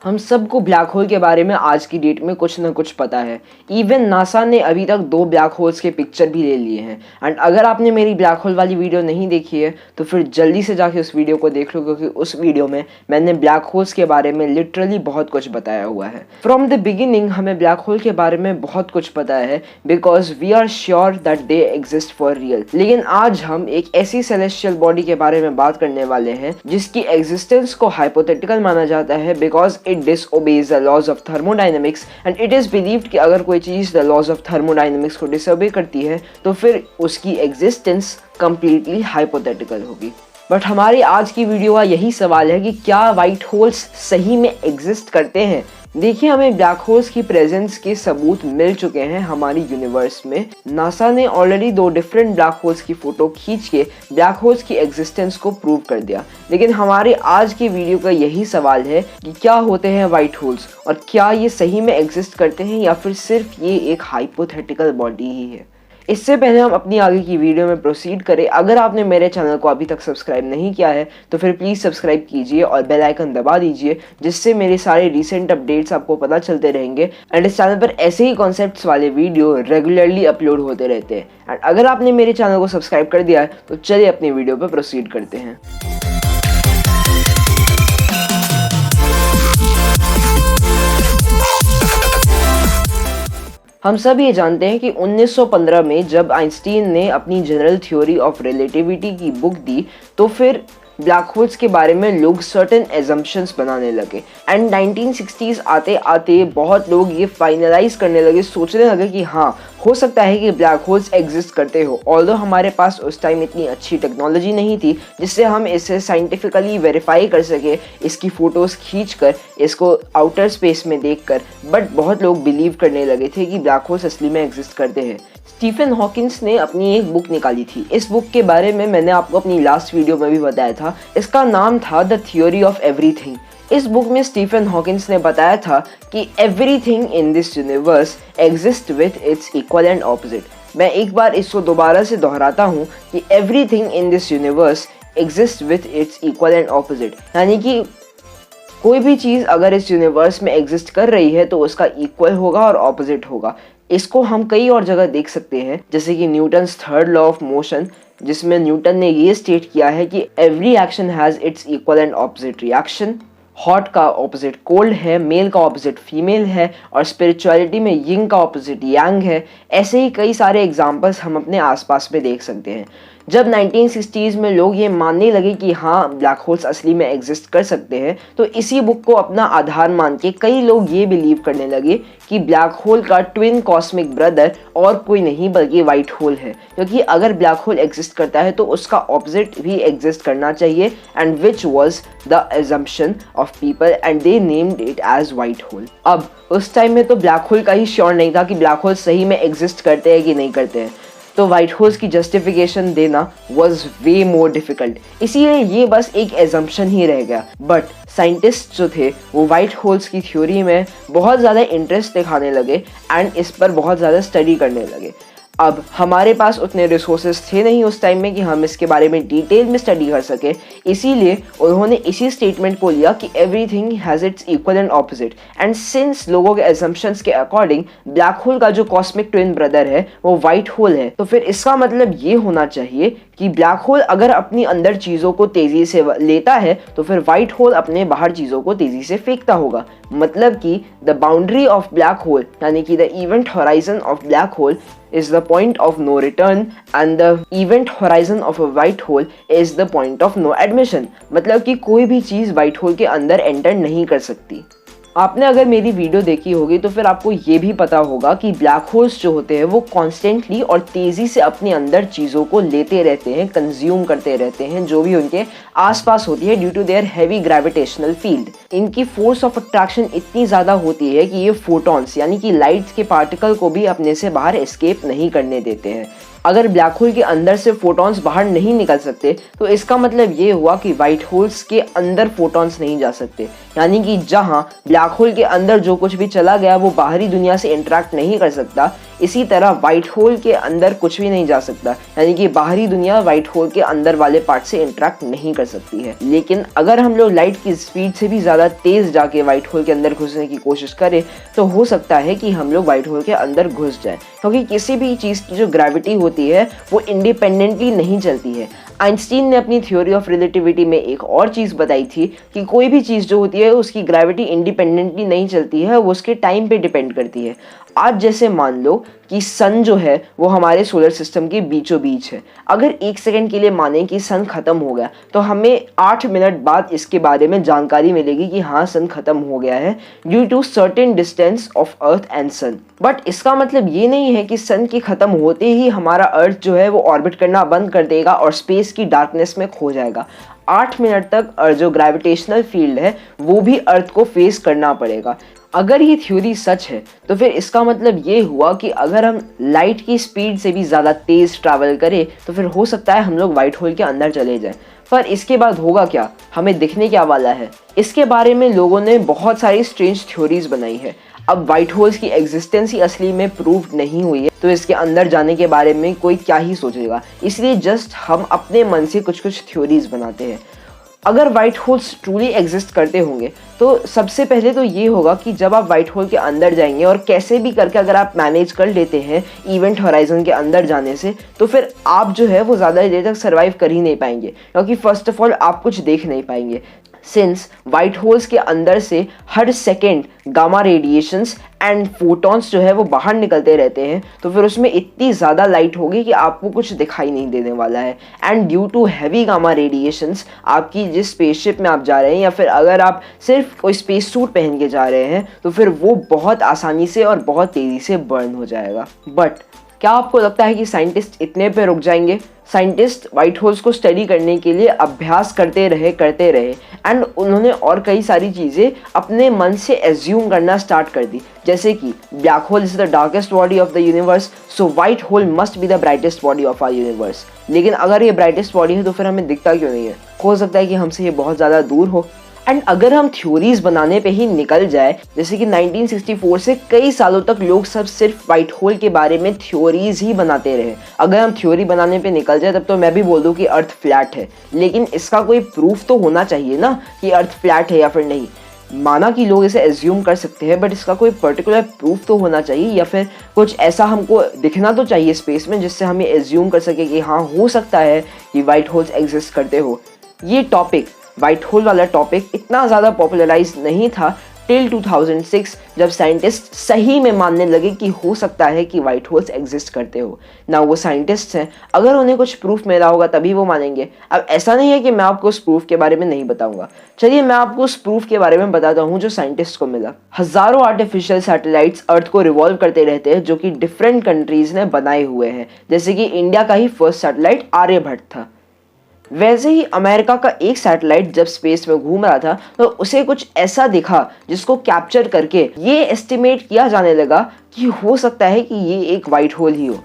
हम सबको black hole के बारे में आज की डेट में कुछ ना कुछ पता है। इवन नासा ने अभी तक 2 ब्लैक होल्स के पिक्चर भी ले लिए हैं। एंड अगर आपने मेरी ब्लैक होल वाली वीडियो नहीं देखी है तो फिर जल्दी से जाके उस वीडियो को देख लो, क्योंकि उस वीडियो में मैंने ब्लैक होल्स के बारे में लिटरली बहुत कुछ बताया हुआ है। फ्रॉम द बिगिनिंग हमें ब्लैक होल के बारे में बहुत कुछ पता है, because we are sure that they exist for real. लेकिन आज हम एक ऐसी सेलेस्टियल बॉडी के बारे में बात करने वाले हैं जिसकी एग्जिस्टेंस को हाइपोथेटिकल माना जाता है, because it disobeys the laws of thermodynamics and it is believed कि अगर कोई चीज़ the laws of thermodynamics को disobey करती है तो फिर उसकी existence completely hypothetical होगी। बट हमारी आज की वीडियो का यही सवाल है कि क्या वाइट होल्स सही में एग्जिस्ट करते हैं। देखिए, हमें ब्लैक होल्स की प्रेजेंस के सबूत मिल चुके हैं हमारी यूनिवर्स में। नासा ने ऑलरेडी 2 डिफरेंट ब्लैक होल्स की फोटो खींच के ब्लैक होल्स की एग्जिस्टेंस को प्रूव कर दिया। लेकिन हमारे आज की वीडियो का यही सवाल है कि क्या होते हैं वाइट होल्स और क्या ये सही में एग्जिस्ट करते हैं या फिर सिर्फ ये एक हाइपोथेटिकल बॉडी ही है। इससे पहले हम अपनी आगे की वीडियो में प्रोसीड करें, अगर आपने मेरे चैनल को अभी तक सब्सक्राइब नहीं किया है तो फिर प्लीज़ सब्सक्राइब कीजिए और बेल आइकन दबा दीजिए, जिससे मेरे सारे रीसेंट अपडेट्स आपको पता चलते रहेंगे। एंड इस चैनल पर ऐसे ही कॉन्सेप्ट्स वाले वीडियो रेगुलरली अपलोड होते रहते हैं। एंड अगर आपने मेरे चैनल को सब्सक्राइब कर दिया है तो चलिए अपनी वीडियो पर प्रोसीड करते हैं। हम सब ये जानते हैं कि 1915 में जब आइंस्टीन ने अपनी जनरल थ्योरी ऑफ रिलेटिविटी की बुक दी तो फिर ब्लैक होल्स के बारे में लोग सर्टेन एजम्पशंस बनाने लगे। एंड 1960s आते आते बहुत लोग ये फाइनलाइज करने लगे, सोचने लगे कि हाँ, हो सकता है कि ब्लैक होल्स एग्जिस्ट करते हो। ऑल्दो हमारे पास उस टाइम इतनी अच्छी टेक्नोलॉजी नहीं थी जिससे हम इसे साइंटिफिकली वेरीफाई कर सके, इसकी फ़ोटोज़ खींचकर, इसको आउटर स्पेस में देखकर। बट बहुत लोग बिलीव करने लगे थे कि ब्लैक होल्स असली में एग्जिस्ट करते हैं। स्टीफन हॉकिंस ने अपनी एक बुक निकाली थी। इस बुक के बारे में मैंने आपको अपनी लास्ट वीडियो में भी बताया था। इसका नाम था द थ्योरी ऑफ एवरीथिंग। इस बुक में स्टीफन हॉकिंस ने बताया था कि everything in this universe exist with its equal and opposite. मैं एक बार इसको दोबारा से दोहराता हूँ कि everything in this universe exist with its equal and opposite, यानी कि कोई भी चीज़ अगर इस यूनिवर्स में एग्जिस्ट कर रही है तो उसका इक्वल होगा और ऑपोजिट होगा। इसको हम कई और जगह देख सकते हैं, जैसे कि Newton's third law of motion, जिसमें न्यूटन ने ये स्टेट किया है कि every action has its equal and opposite reaction. Hot का ऑपोजिट कोल्ड है, मेल का ऑपोजिट फीमेल है, और स्पिरिचुअलिटी में यिंग का ऑपोजिट यांग है। ऐसे ही कई सारे एग्जाम्पल्स हम अपने आसपास में देख सकते हैं। जब 1960s में लोग ये मानने लगे कि हाँ, ब्लैक होल्स असली में एग्जिस्ट कर सकते हैं, तो इसी बुक को अपना आधार मान के कई लोग ये बिलीव करने लगे कि ब्लैक होल का ट्विन कॉस्मिक ब्रदर और कोई नहीं बल्कि वाइट होल है, क्योंकि अगर ब्लैक होल एग्जिस्ट करता है तो उसका ऑपोजिट भी एग्जिस्ट करना चाहिए। And which was the assumption of people and they named it as white hole. अब उस टाइम में तो ब्लैक होल का ही श्योर नहीं था कि ब्लैक होल सही में एग्जिस्ट करते हैं कि नहीं करते हैं, तो वाइट होल्स की जस्टिफिकेशन देना वाज वे मोर डिफिकल्ट। इसीलिए ये बस एक एजम्पशन ही रह गया। बट साइंटिस्ट जो थे वो वाइट होल्स की थ्योरी में बहुत ज़्यादा इंटरेस्ट दिखाने लगे एंड इस पर बहुत ज़्यादा स्टडी करने लगे। अब हमारे पास उतने रिसोर्सेज थे नहीं उस टाइम में कि हम इसके बारे में डिटेल में स्टडी कर सके, इसीलिए उन्होंने इसी स्टेटमेंट को लिया कि everything has its equal and opposite. And since लोगों के एजम्पशंस के अकॉर्डिंग ब्लैक होल का जो कॉस्मिक ट्विन ब्रदर है वो वाइट होल है, तो फिर इसका मतलब ये होना चाहिए कि ब्लैक होल अगर अपनी अंदर चीज़ों को तेज़ी से लेता है तो फिर वाइट होल अपने बाहर चीज़ों को तेज़ी से फेंकता होगा। मतलब कि the boundary of black hole, यानी कि the event horizon of black hole is the point of no return and the event horizon of a white hole is the point of no admission। मतलब कि कोई भी चीज़ white hole के अंदर enter नहीं कर सकती। आपने अगर मेरी वीडियो देखी होगी तो फिर आपको ये भी पता होगा कि ब्लैक होल्स जो होते हैं वो कॉन्स्टेंटली और तेज़ी से अपने अंदर चीज़ों को लेते रहते हैं, कंज्यूम करते रहते हैं, जो भी उनके आसपास होती है, due to their heavy gravitational field. इनकी फोर्स ऑफ अट्रैक्शन इतनी ज़्यादा होती है कि ये फोटॉन्स यानी कि लाइट्स के पार्टिकल को भी अपने से बाहर एस्केप नहीं करने देते हैं। अगर ब्लैक होल के अंदर से फोटॉन्स बाहर नहीं निकल सकते तो इसका मतलब ये हुआ कि वाइट होल्स के अंदर फोटॉन्स नहीं जा सकते, यानी कि जहां ब्लैक होल के अंदर जो कुछ भी चला गया वो बाहरी दुनिया से इंटरेक्ट नहीं कर सकता। इसी तरह व्हाइट होल के अंदर कुछ भी नहीं जा सकता, यानी कि बाहरी दुनिया व्हाइट होल के अंदर वाले पार्ट से इंटरेक्ट नहीं कर सकती है। लेकिन अगर हम लोग लाइट की स्पीड से भी ज़्यादा तेज़ जाके व्हाइट होल के अंदर घुसने की कोशिश करें तो हो सकता है कि हम लोग व्हाइट होल के अंदर घुस जाएं, क्योंकि किसी भी चीज़ की जो ग्रेविटी होती है वो इंडिपेंडेंटली नहीं चलती है। आइंस्टीन ने अपनी थ्योरी ऑफ रिलेटिविटी में एक और चीज़ बताई थी कि कोई भी चीज़ जो होती है उसकी ग्रेविटी इंडिपेंडेंटली नहीं चलती है, वो उसके टाइम पे डिपेंड करती है। आज जैसे मान लो कि सन जो है वो हमारे सोलर सिस्टम के बीचों बीच है। अगर 1 सेकंड के लिए माने कि सन खत्म हो गया तो हमें 8 मिनट बाद इसके बारे में जानकारी मिलेगी कि हाँ सन खत्म हो गया है due to certain distance of earth and sun. But इसका मतलब ये नहीं है कि सन के खत्म होते ही हमारा अर्थ जो है वो ऑर्बिट करना बंद कर देगा और स्पेस की डार्कनेस में खो जाएगा। 8 मिनट तक जो ग्रेविटेशनल फील्ड है वो भी अर्थ को फेस करना पड़ेगा। अगर ये थ्योरी सच है तो फिर इसका मतलब ये हुआ कि अगर हम लाइट की स्पीड से भी ज़्यादा तेज़ ट्रैवल करें तो फिर हो सकता है हम लोग व्हाइट होल के अंदर चले जाएं। पर इसके बाद होगा क्या, हमें दिखने क्या वाला है, इसके बारे में लोगों ने बहुत सारी स्ट्रेंज थ्योरीज बनाई है। अब व्हाइट होल्स की एग्जिस्टेंस ही असली में प्रूव नहीं हुई है तो इसके अंदर जाने के बारे में कोई क्या ही सोचेगा, इसलिए जस्ट हम अपने मन से कुछ कुछ थ्योरीज बनाते हैं। अगर व्हाइट होल्स ट्रूली एग्जिस्ट करते होंगे तो सबसे पहले तो ये होगा कि जब आप व्हाइट होल के अंदर जाएंगे और कैसे भी करके अगर आप मैनेज कर लेते हैं इवेंट होराइजन के अंदर जाने से तो फिर आप जो है वो ज़्यादा देर तक सर्वाइव कर ही नहीं पाएंगे, क्योंकि फर्स्ट ऑफ ऑल आप कुछ देख नहीं पाएंगे। सिंस व्हाइट होल्स के अंदर से हर second gamma radiations and photons जो है वो बाहर निकलते रहते हैं तो फिर उसमें इतनी ज़्यादा लाइट होगी कि आपको कुछ दिखाई नहीं देने वाला है। And due to heavy gamma radiations आपकी जिस स्पेसशिप में आप जा रहे हैं या फिर अगर आप सिर्फ कोई स्पेस सूट पहन के जा रहे हैं तो फिर वो बहुत आसानी से और बहुत तेज़ी से बर्न हो जाएगा। बट क्या आपको लगता है कि साइंटिस्ट इतने पे रुक जाएंगे? साइंटिस्ट व्हाइट होल्स को स्टडी करने के लिए अभ्यास करते रहे एंड उन्होंने और कई सारी चीज़ें अपने मन से एज्यूम करना स्टार्ट कर दी, जैसे कि black hole is the darkest body of the universe so white hole must be the brightest body of our universe. लेकिन अगर ये ब्राइटेस्ट बॉडी है तो फिर हमें दिखता क्यों नहीं है? हो सकता है कि हमसे ये बहुत ज़्यादा दूर हो। एंड अगर हम थ्योरीज बनाने पे ही निकल जाए, जैसे कि 1964 से कई सालों तक लोग सब सिर्फ व्हाइट होल के बारे में थ्योरीज ही बनाते रहे, अगर हम थ्योरी बनाने पे निकल जाए तब तो मैं भी बोल दूं कि अर्थ फ्लैट है, लेकिन इसका कोई प्रूफ तो होना चाहिए ना कि अर्थ फ्लैट है या फिर नहीं। माना कि लोग इसे एज्यूम कर सकते हैं बट इसका कोई पर्टिकुलर प्रूफ तो होना चाहिए या फिर कुछ ऐसा हमको दिखना तो चाहिए स्पेस में जिससे हम ये एज्यूम कर सके कि हाँ हो सकता है कि व्हाइट होल्स एग्जिस्ट करते हो। ये टॉपिक व्हाइट होल वाला टॉपिक इतना ज़्यादा पॉपुलराइज नहीं था टिल 2006 जब साइंटिस्ट सही में मानने लगे कि हो सकता है कि व्हाइट होल्स एग्जिस्ट करते हो ना। वो साइंटिस्ट हैं, अगर उन्हें कुछ प्रूफ मिला होगा तभी वो मानेंगे। अब ऐसा नहीं है कि मैं आपको उस प्रूफ के बारे में नहीं बताऊंगा, चलिए मैं आपको उस प्रूफ के बारे में बताता हूँ जो साइंटिस्ट को मिला। हजारों आर्टिफिशियल सैटेलाइट्स अर्थ को रिवॉल्व करते रहते हैं जो कि डिफरेंट कंट्रीज ने बनाए हुए हैं, जैसे कि इंडिया का ही फर्स्ट सैटेलाइट आर्यभट्ट था। वैसे ही अमेरिका का एक सैटेलाइट जब स्पेस में घूम रहा था तो उसे कुछ ऐसा दिखा जिसको कैप्चर करके ये एस्टिमेट किया जाने लगा कि हो सकता है कि ये एक व्हाइट होल ही हो।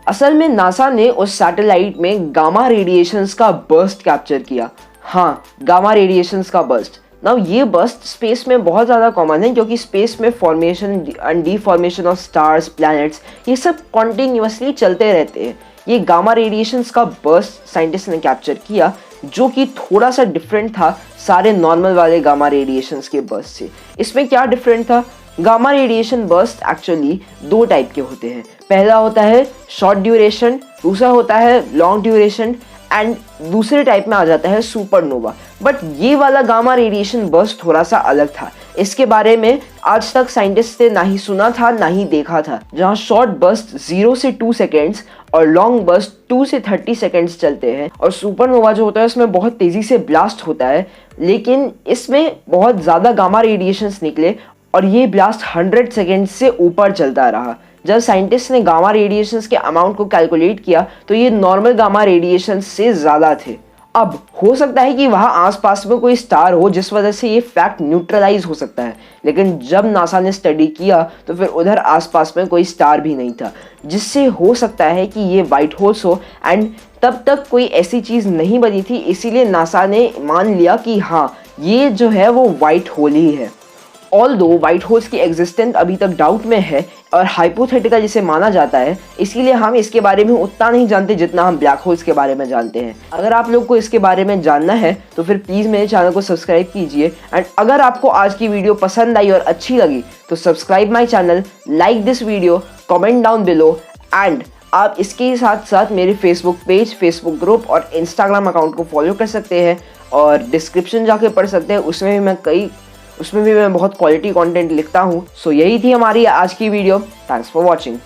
असल में नासा ने उस सैटेलाइट में गामा रेडिएशंस का बर्स्ट कैप्चर किया। हाँ, गामा रेडिएशंस का बर्स्ट। नाउ ये बर्स्ट स्पेस में बहुत ज़्यादा कॉमन है क्योंकि स्पेस में formation and deformation of stars, planets, ये सब कॉन्टिन्यूसली चलते रहते हैं। ये गामा रेडिएशंस का बर्स्ट साइंटिस्ट ने कैप्चर किया जो कि थोड़ा सा डिफरेंट था सारे नॉर्मल वाले गामा रेडिएशंस के बर्स्ट से। इसमें क्या डिफरेंट था? Gamma radiation burst actually 2 type के होते हैं। पहला होता है शॉर्ट ड्यूरेशन, दूसरा होता है लॉन्ग ड्यूरेशन एंड दूसरे टाइप में आ जाता है सुपरनोवा। बट ये वाला गामा रेडिएशन बर्स्ट थोड़ा सा अलग था। इसके बारे में आज तक साइंटिस्ट ने ना ही सुना था ना ही देखा था। जहाँ शॉर्ट बर्स्ट 0 से 2 सेकेंड्स और लॉन्ग बर्स्ट 2 से 30 सेकेंड्स चलते हैं और सुपरनोवा जो होता है उसमें बहुत तेज़ी से ब्लास्ट होता है, लेकिन इसमें बहुत ज़्यादा गामा रेडिएशंस निकले और ये ब्लास्ट 100 सेकेंड से ऊपर चलता रहा। जब साइंटिस्ट ने गामा रेडिएशंस के अमाउंट को कैलकुलेट किया तो ये नॉर्मल गामा रेडिएशंस से ज़्यादा थे। अब हो सकता है कि वहाँ आसपास में कोई स्टार हो जिस वजह से ये फैक्ट न्यूट्रलाइज हो सकता है, लेकिन जब नासा ने स्टडी किया तो फिर उधर आसपास में कोई स्टार भी नहीं था, जिससे हो सकता है कि ये व्हाइट होल्स हो। एंड तब तक कोई ऐसी चीज़ नहीं बनी थी, इसीलिए नासा ने मान लिया कि हाँ ये जो है वो व्हाइट होल ही है। ऑल्दो व्हाइट होल्स की एग्जिस्टेंस अभी तक डाउट में है और हाइपोथेटिकल इसे माना जाता है, इसीलिए हम इसके बारे में उतना नहीं जानते जितना हम ब्लैक होल्स के बारे में जानते हैं। अगर आप लोग को इसके बारे में जानना है तो फिर प्लीज़ मेरे चैनल को सब्सक्राइब कीजिए। एंड अगर आपको आज की वीडियो पसंद आई और अच्छी लगी तो subscribe my channel, like this video, comment down below and आप इसके साथ साथ मेरे फेसबुक पेज, फेसबुक ग्रुप और इंस्टाग्राम अकाउंट को फॉलो कर सकते हैं और डिस्क्रिप्शन जाके पढ़ सकते हैं, उसमें भी मैं बहुत क्वालिटी कंटेंट लिखता हूँ। सो यही थी हमारी आज की वीडियो। Thanks for watching.